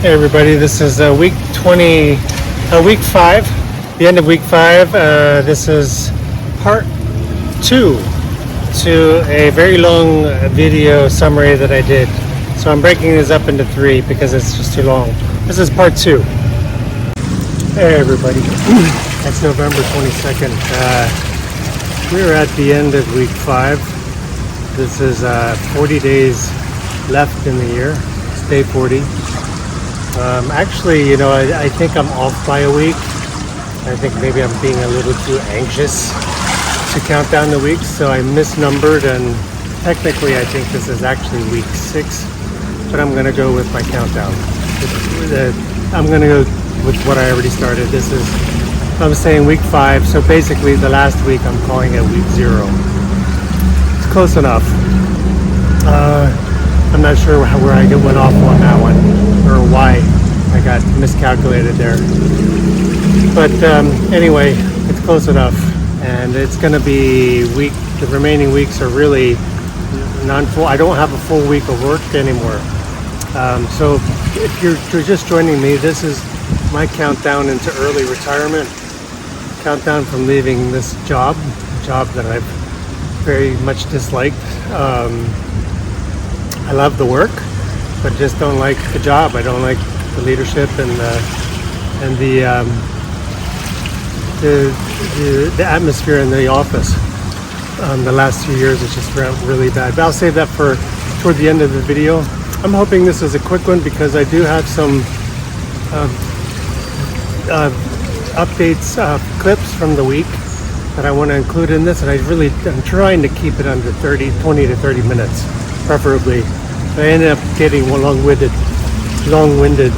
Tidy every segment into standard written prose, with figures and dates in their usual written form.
Hey everybody, this is week 5, the end of week 5. This is part 2 to a very long video summary that I did. So I'm breaking this up into 3 because it's just too long. This is part 2. Hey everybody, it's November 22nd. We're at the end of week 5. This is 40 days left in the year. It's day 40. Actually, I think I'm off by a week. I think maybe I'm being a little too anxious to count down the weeks, so I misnumbered, and technically I think this is actually week 6, but I'm going to go with my countdown. I'm going to go with what I already started. I'm saying week 5, so basically the last week I'm calling it week 0. It's close enough. I'm not sure where I went off on that one, or why I got miscalculated there. But anyway, it's close enough, and it's going to be the remaining weeks are really non-full. I don't have a full week of work anymore. So if you're just joining me, this is my countdown into early retirement. Countdown from leaving this job that I've very much disliked. I love the work, but just don't like the job. I don't like the leadership and the atmosphere in the office. The last 2 years it's just really bad. But I'll save that for toward the end of the video. I'm hoping this is a quick one because I do have some updates, clips from the week that I want to include in this, and I'm trying to keep it under 20 to 30 minutes, preferably. I ended up getting long-winded.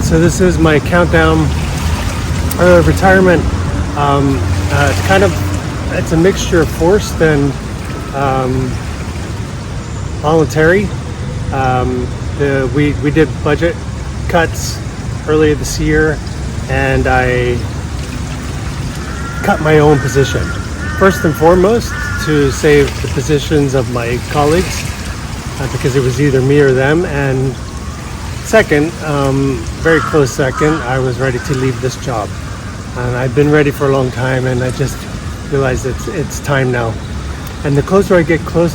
So this is my countdown of retirement. It's a mixture of forced and voluntary. We did budget cuts earlier this year, and I cut my own position. First and foremost, to save the positions of my colleagues, because it was either me or them, and second, very close second, I was ready to leave this job. And I've been ready for a long time, and I just realized it's time now. And the closer I get close,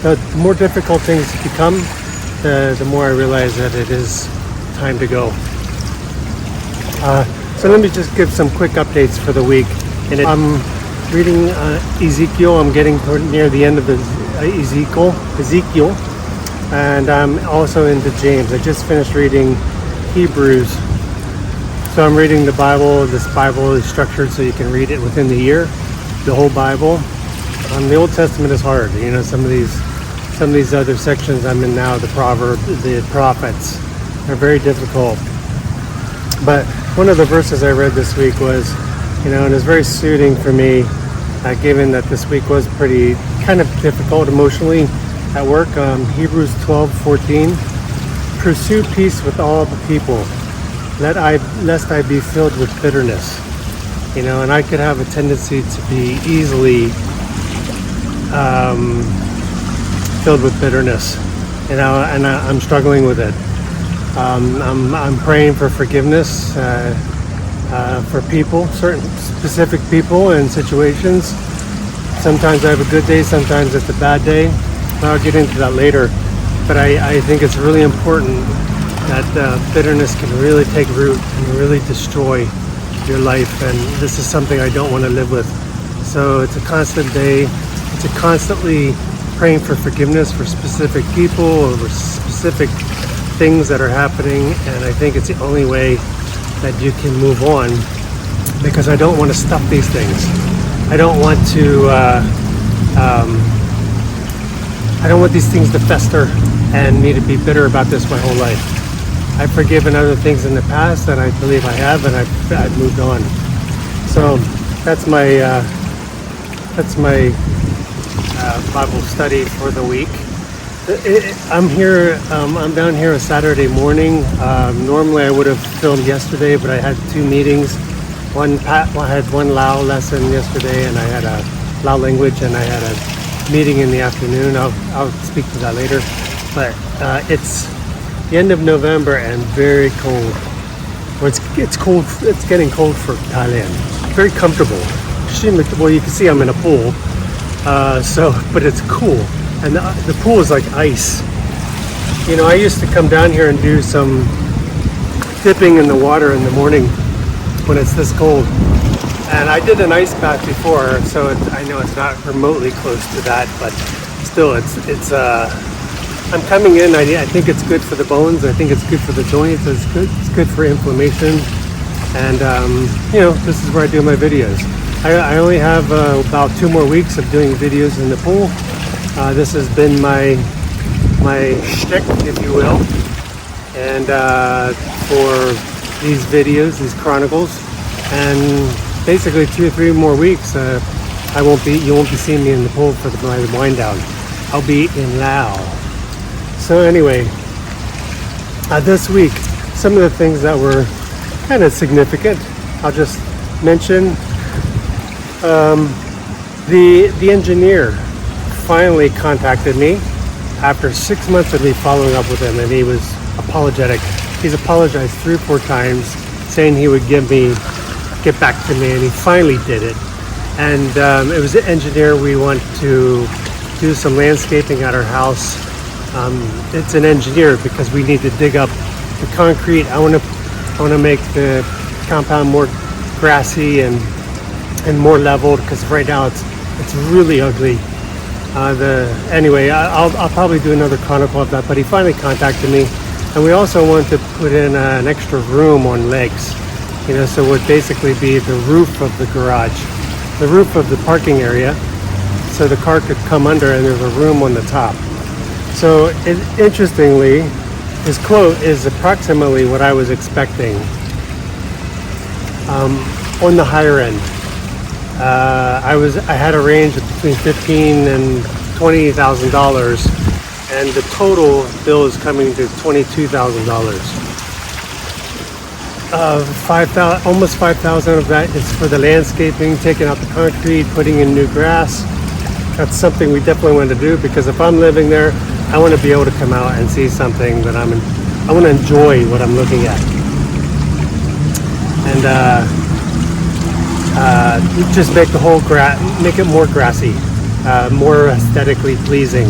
the more difficult things become, the more I realize that it is time to go. So let me just give some quick updates for the week. I'm reading Ezekiel. I'm getting near the end of the Ezekiel, and I'm also into James. I just finished reading Hebrews. So I'm reading the Bible. This Bible is structured so you can read it within the year, the whole Bible. The Old Testament is hard. Some of these other sections I'm in now, the Proverbs, the prophets, are very difficult. But one of the verses I read this week was, and it's very soothing for me, given that this week was pretty kind of difficult emotionally at work. Hebrews 12:14, pursue peace with all the people, lest I be filled with bitterness. And I could have a tendency to be easily filled with bitterness, and I'm struggling with it. I'm praying for forgiveness for people, certain specific people and situations. Sometimes I have a good day, sometimes it's a bad day. I'll get into that later. But I think it's really important that bitterness can really take root and really destroy your life. And this is something I don't want to live with. So it's a constant day. It's a constantly praying for forgiveness for specific people or for specific things that are happening. And I think it's the only way that you can move on, because I don't want to stuff these things. I don't want these things to fester and me to be bitter about this my whole life. I've forgiven other things in the past, and I believe I have, and I've moved on. So that's my Bible study for the week. I'm down here a Saturday morning. Normally I would have filmed yesterday, but I had 2 meetings. I had one Lao lesson yesterday, and I had a Lao language, and I had a meeting in the afternoon. I'll speak to that later. But it's the end of November and very cold. Well, it's cold. It's getting cold for Thailand. Very comfortable. Well, you can see I'm in a pool. But it's cool, and the pool is like ice. You know, I used to come down here and do some dipping in the water in the morning when it's this cold. And I did an ice bath before, so I know it's not remotely close to that, but still, I'm coming in. I think it's good for the bones. I think it's good for the joints. It's good for inflammation. And you know, this is where I do my videos. I only have about 2 more weeks of doing videos in the pool. This has been my shtick, if you will, and for these videos, these chronicles, and basically 2 or 3 more weeks, you won't be seeing me in the pool for my wind down. I'll be in Laos. So anyway, this week, some of the things that were kind of significant, I'll just mention. The engineer finally contacted me after 6 months of me following up with him, and he was apologetic. He's apologized 3 or 4 times, saying he would get back to me, and he finally did it. And it was an engineer. We want to do some landscaping at our house. It's an engineer because we need to dig up the concrete. I want to make the compound more grassy and more leveled, because right now it's really ugly. Anyway, I'll probably do another chronicle of that, but he finally contacted me, and we also want to put in an extra room on legs, you know, so it would basically be the roof of the garage, the roof of the parking area, so the car could come under and there's a room on the top. So interestingly, his quote is approximately what I was expecting, on the higher end. I had a range of between $15,000 and $20,000, and the total bill is coming to $22,000. Almost $5,000 of that is for the landscaping, taking out the concrete, putting in new grass. That's something we definitely want to do, because if I'm living there, I want to be able to come out and see something that I want to enjoy what I'm looking at, and just make the whole make it more grassy, more aesthetically pleasing.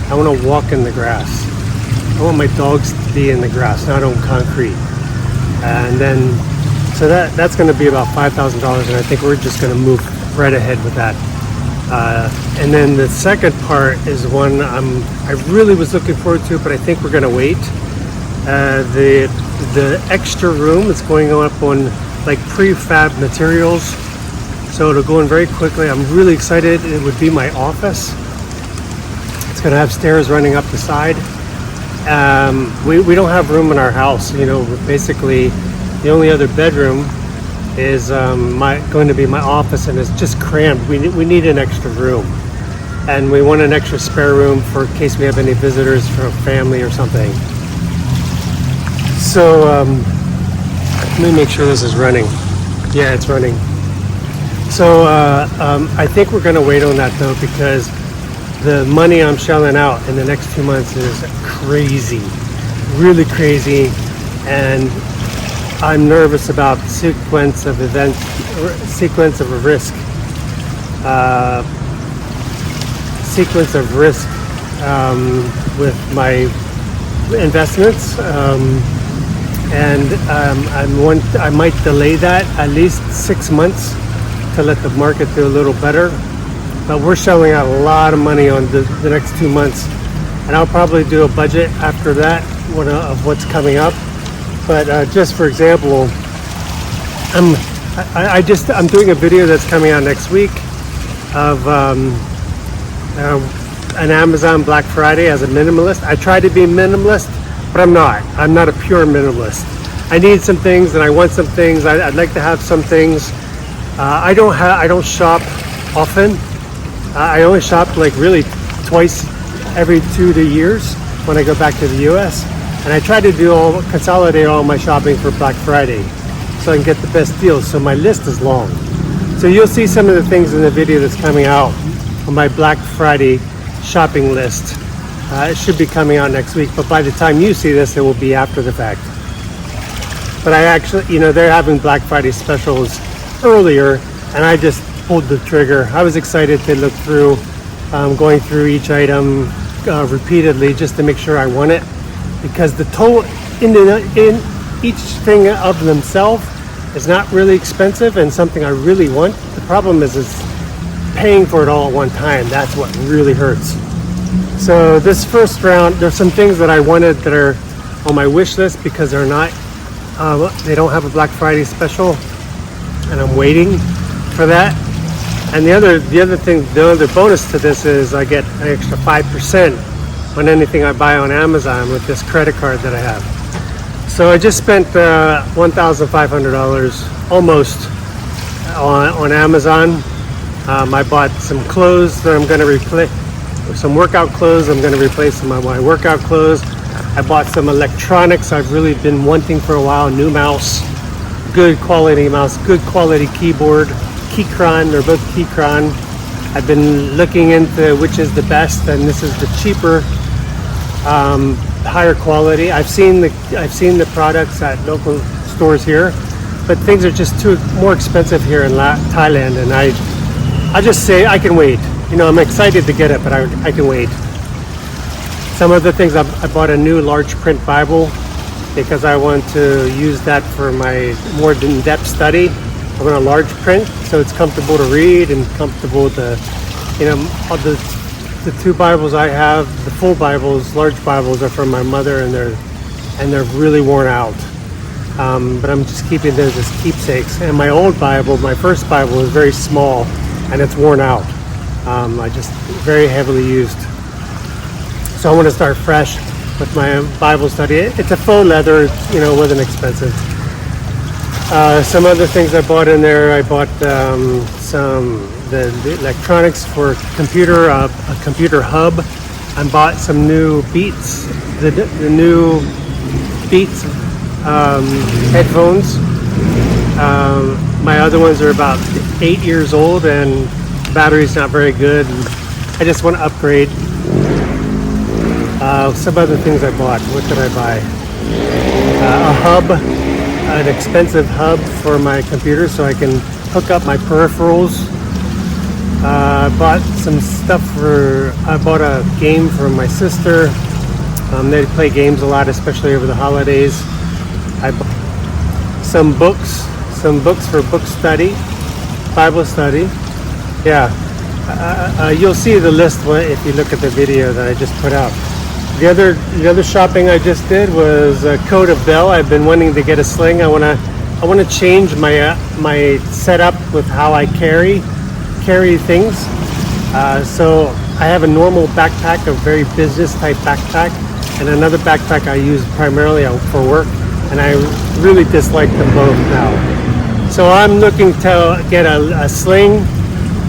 I want to walk in the grass. I want my dogs to be in the grass, not on concrete. And then, so that's going to be about $5,000, and I think we're just going to move right ahead with that. And then the second part is one I really was looking forward to, but I think we're going to wait. The extra room is going up on like prefab materials, so it'll go in very quickly. I'm really excited. It would be my office. It's going to have stairs running up the side. We don't have room in our house. You know, basically the only other bedroom is going to be my office, and it's just crammed. We need an extra room, and we want an extra spare room for in case we have any visitors from family or something. So let me make sure this is running. Yeah, it's running. So I think we're going to wait on that, though, because the money I'm shelling out in the next 2 months is crazy, really crazy, and I'm nervous about the sequence of events, sequence of risk with my investments, and I might delay that at least 6 months to let the market do a little better. But we're shelling out a lot of money on the next 2 months, and I'll probably do a budget after that of what's coming up. But just for example, I'm doing a video that's coming out next week of an Amazon Black Friday as a minimalist. I try to be minimalist, but I'm not. I'm not a pure minimalist. I need some things, and I want some things. I'd like to have some things. I don't shop often. I only shop like really twice every 2 years when I go back to the U.S. And I try to consolidate all my shopping for Black Friday so I can get the best deals. So my list is long. So you'll see some of the things in the video that's coming out on my Black Friday shopping list. It should be coming out next week, but by the time you see this, it will be after the fact. But I actually, they're having Black Friday specials earlier, and I just pulled the trigger. I was excited to look through, going through each item repeatedly just to make sure I want it, because the total in each thing of themselves is not really expensive and something I really want. The problem is paying for it all at one time. That's what really hurts. So this first round, there's some things that I wanted that are on my wish list because they're not, they don't have a Black Friday special, and I'm waiting for that. And the other bonus to this is I get an extra 5% on anything I buy on Amazon with this credit card that I have. So I just spent $1,500 almost on Amazon. I bought some clothes that I'm going to replace, some workout clothes. I'm going to replace some of my workout clothes. I bought some electronics I've really been wanting for a while. New mouse, good quality mouse, good quality keyboard. Keychron, they're both Keychron. I've been looking into which is the best, and this is the cheaper, higher quality. I've seen the products at local stores here, but things are just more expensive here in Thailand, and I just say I can wait. I'm excited to get it, but I can wait. Some of the things I bought a new large print Bible because I want to use that for my more in-depth study. I want a large print so it's comfortable to read and comfortable to, all the two Bibles I have, the full Bibles, large Bibles, are from my mother, and they're really worn out. But I'm just keeping those as keepsakes. And my old Bible, my first Bible, is very small and it's worn out. I just very heavily used. So I want to start fresh with my Bible study. It's a faux leather, it wasn't expensive. Some other things I bought in there, I bought the electronics for computer, a computer hub. I bought some new Beats, the new Beats headphones. My other ones are about 8 years old and the battery's not very good. I just want to upgrade. Some other things I bought. What did I buy? A hub. An expensive hub for my computer so I can hook up my peripherals. I bought some stuff I bought a game for my sister. They play games a lot, especially over the holidays. I bought some books for book study, Bible study. Yeah, you'll see the list if you look at the video that I just put out. The other shopping I just did was a coat of bell. I've been wanting to get a sling. I want to change my setup with how I carry things. So I have a normal backpack, a very business type backpack, and another backpack I use primarily for work, and I really dislike them both now. So I'm looking to get a sling,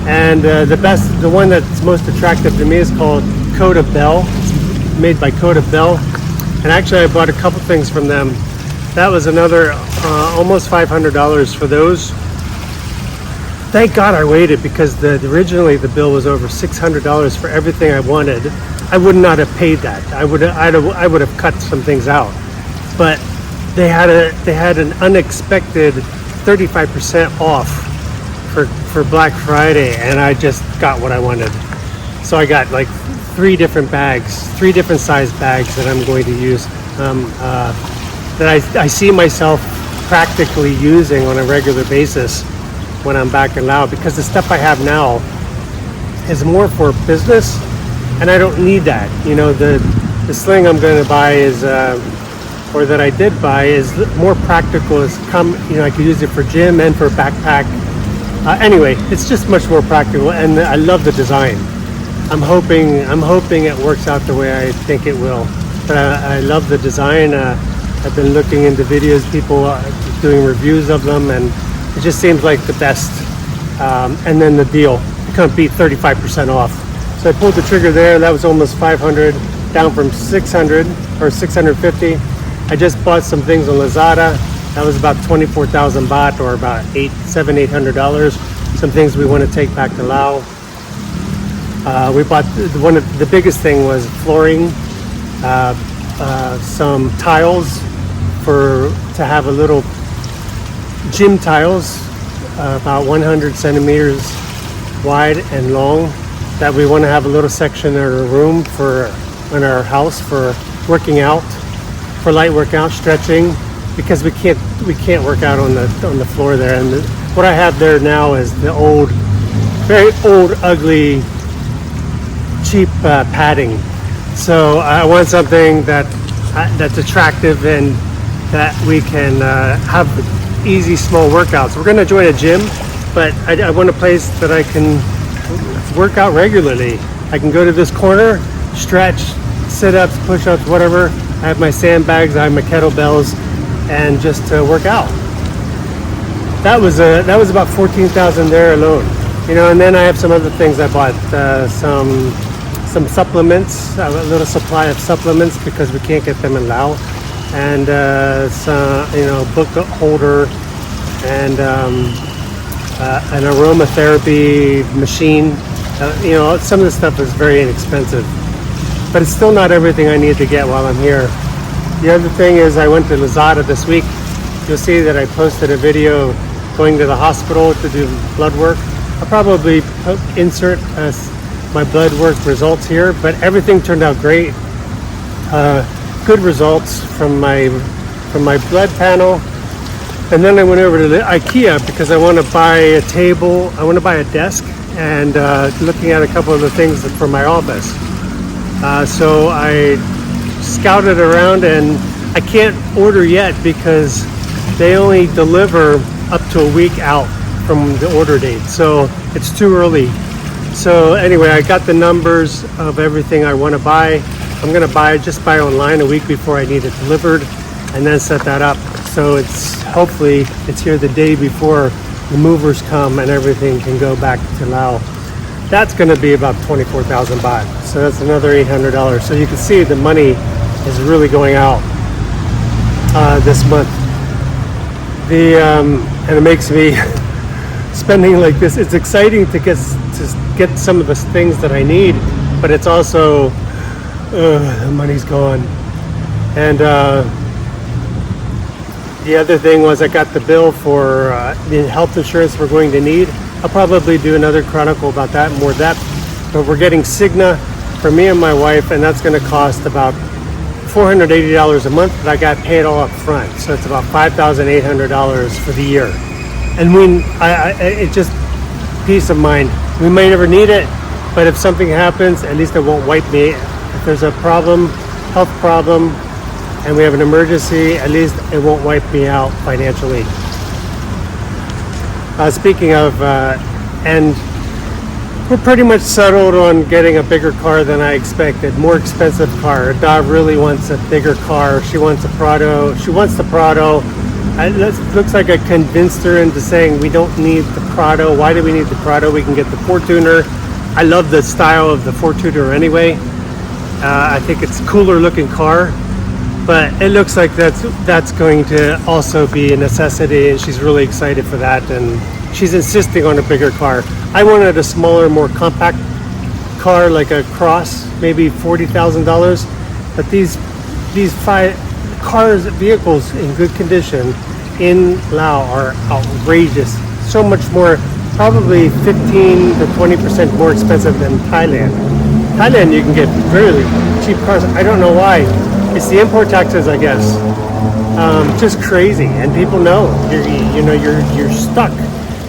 and the one that's most attractive to me is called Coat of Bell. Made by Coat of Bell, and actually I bought a couple things from them. That was another almost $500 for those. Thank God I waited, because originally the bill was over $600 for everything I wanted. I would not have paid that. I would have cut some things out, but they had an unexpected 35% off for Black Friday, and I just got what I wanted. So I got like 3 different size bags that I'm going to use, that I see myself practically using on a regular basis when I'm back in Laos, because the stuff I have now is more for business, and I don't need that. The sling I'm going to buy is, or that I did buy, is more practical. I could use it for gym and for backpack. Anyway, it's just much more practical, and I love the design. I'm hoping it works out the way I think it will. But I love the design. I've been looking into videos, people doing reviews of them, and it just seems like the best. And then the deal, you can't beat 35% off. So I pulled the trigger there. That was almost 500, down from 600 or 650. I just bought some things on Lazada. That was about 24,000 baht, or about $800. Some things we want to take back to Laos. We bought one of the biggest thing was flooring, some tiles to have a little gym tiles, about 100 centimeters wide and long, that we want to have a little section in our room in our house for working out, for light workout, stretching, because we can't work out on the floor there. And what I have there now is the very old, ugly, cheap padding. So I want something that's attractive and that we can have easy, small workouts. We're going to join a gym, but I want a place that I can work out regularly. I can go to this corner, stretch, sit-ups, push-ups, whatever. I have my sandbags, I have my kettlebells, and just work out. That was about $14,000 there alone, and then I have some other things I bought, some supplements, a little supply of supplements because we can't get them in Laos, and some book holder, and an aromatherapy machine. Some of this stuff is very inexpensive, but it's still not everything I need to get while I'm here. The other thing is I went to Lazada this week. You'll see that I posted a video going to the hospital to do blood work. I'll probably insert my blood work results here, but everything turned out great. Good results from my blood panel. And then I went over to the IKEA because I want to buy a table, I want to buy a desk, and looking at a couple of the things for my office. So I scouted around, and I can't order yet because they only deliver up to a week out from the order date, so it's too early. So anyway, I got the numbers of everything I want to buy. I'm going to just buy online a week before I need it delivered, and then set that up. So hopefully it's here the day before the movers come and everything can go back to Laos. That's going to be about 24,000 baht. So that's another $800. So you can see the money is really going out this month. And it makes me spending like this. It's exciting to get some of the things that I need, but it's also the money's gone. And the other thing was I got the bill for the health insurance we're going to need. I'll probably do another chronicle about that, more depth. But we're getting Cigna for me and my wife, and that's going to cost about $480 a month, but I got paid all up front. So it's about $5,800 for the year. And it just peace of mind. We may never need it, but if something happens, at least it won't wipe me. If there's a problem, health problem, and we have an emergency, at least it won't wipe me out financially. Speaking of, and we're pretty much settled on getting a bigger car than I expected. More expensive car. Dad really wants a bigger car. She wants a Prado. She wants the Prado. It looks like I convinced her into saying we don't need the Prado. Why do we need the Prado? We can get the Fortuner. I love the style of the Fortuner anyway. I think it's a cooler looking car, but it looks like that's going to also be a necessity, and she's really excited for that, and she's insisting on a bigger car. I wanted a smaller, more compact car, like a Cross, maybe $40,000, but these vehicles in good condition in Laos are outrageous. So much more, probably 15 to 20% more expensive than Thailand. Thailand, you can get really cheap cars. I don't know why. It's the import taxes, I guess. Just crazy, and people know you're stuck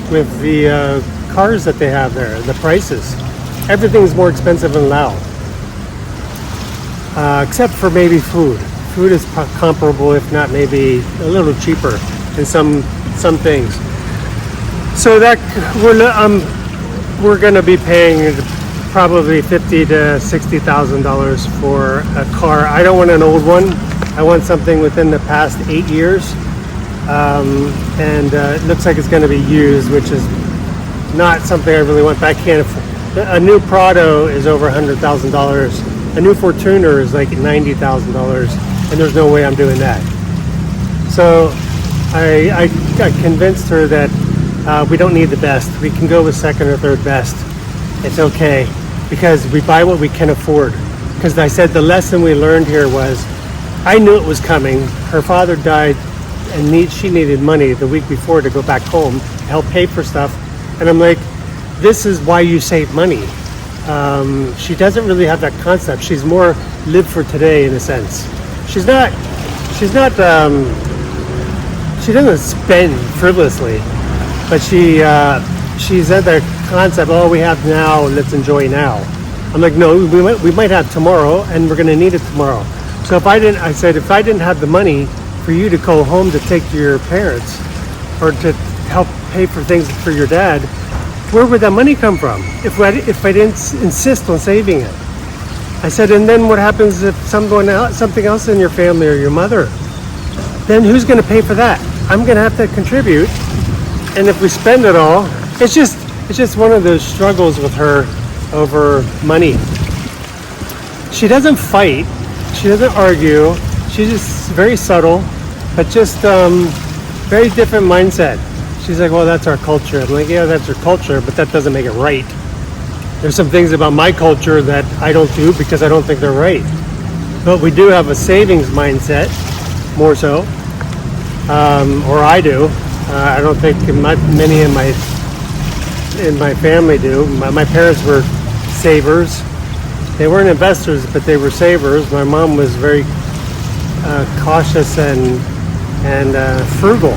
with the cars that they have there. The prices, everything's more expensive in Laos, except for maybe food. Food is comparable, if not maybe a little cheaper in some things. So that we're going to be paying probably $50,000 to $60,000 for a car. I don't want an old one. I want something within the past 8 years, and it looks like it's going to be used, which is not something I really want. But I can't afford. A new Prado is over $100,000. A new Fortuner is like $90,000, and there's no way I'm doing that. So I convinced her that we don't need the best. We can go with second or third best. It's okay, because we buy what we can afford. Because I said the lesson we learned here was I knew it was coming. Her father died, and she needed money the week before to go back home to help pay for stuff. And I'm like, this is why you save money. She doesn't really have that concept. She's more live for today in a sense. She doesn't spend frivolously, but she's at the concept, oh, we have now, let's enjoy now. I'm like, no, we might have tomorrow, and we're going to need it tomorrow. So if I didn't have the money for you to go home to take to your parents or to help pay for things for your dad, where would that money come from if I didn't insist on saving it? I said, and then what happens if something else in your family or your mother? Then who's going to pay for that? I'm going to have to contribute. And if we spend it all, it's just one of those struggles with her over money. She doesn't fight. She doesn't argue. She's just very subtle, but just very different mindset. She's like, well, that's our culture. I'm like, yeah, that's our culture, but that doesn't make it right. There's some things about my culture that I don't do because I don't think they're right. But we do have a savings mindset, more so, or I do. I don't think many in my family do. My parents were savers. They weren't investors, but they were savers. My mom was very cautious and frugal,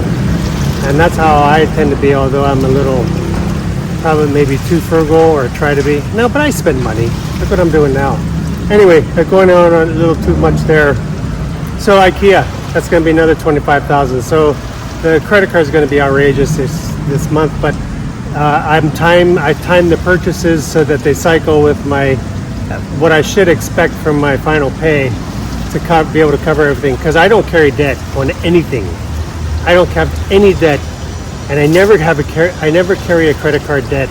and that's how I tend to be. Although I'm a little, probably maybe too frugal, or try to be. No, but I spend money. Look what I'm doing now. Anyway, going on a little too much there. So IKEA, that's going to be another $25,000. So the credit card is going to be outrageous this month, but I timed the purchases so that they cycle with what I should expect from my final pay to be able to cover everything, because I don't carry debt on anything. I don't have any debt, and I never carry a credit card debt.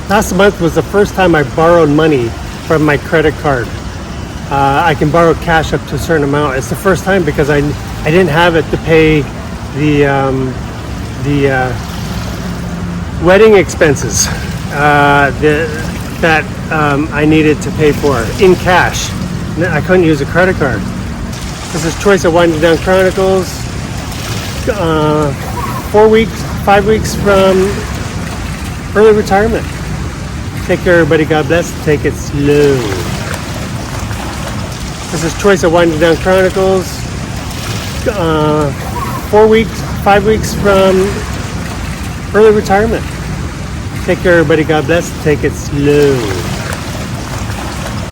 Last month was the first time I borrowed money from my credit card. I can borrow cash up to a certain amount. It's the first time because I didn't have it to pay the wedding expenses that I needed to pay for in cash. I couldn't use a credit card. This is Choice of Winding Down Chronicles. 5 weeks from early retirement. Take care, everybody. God bless. Take it slow. This is Choice of Winding Down Chronicles. 5 weeks from early retirement. Take care, everybody. God bless. Take it slow.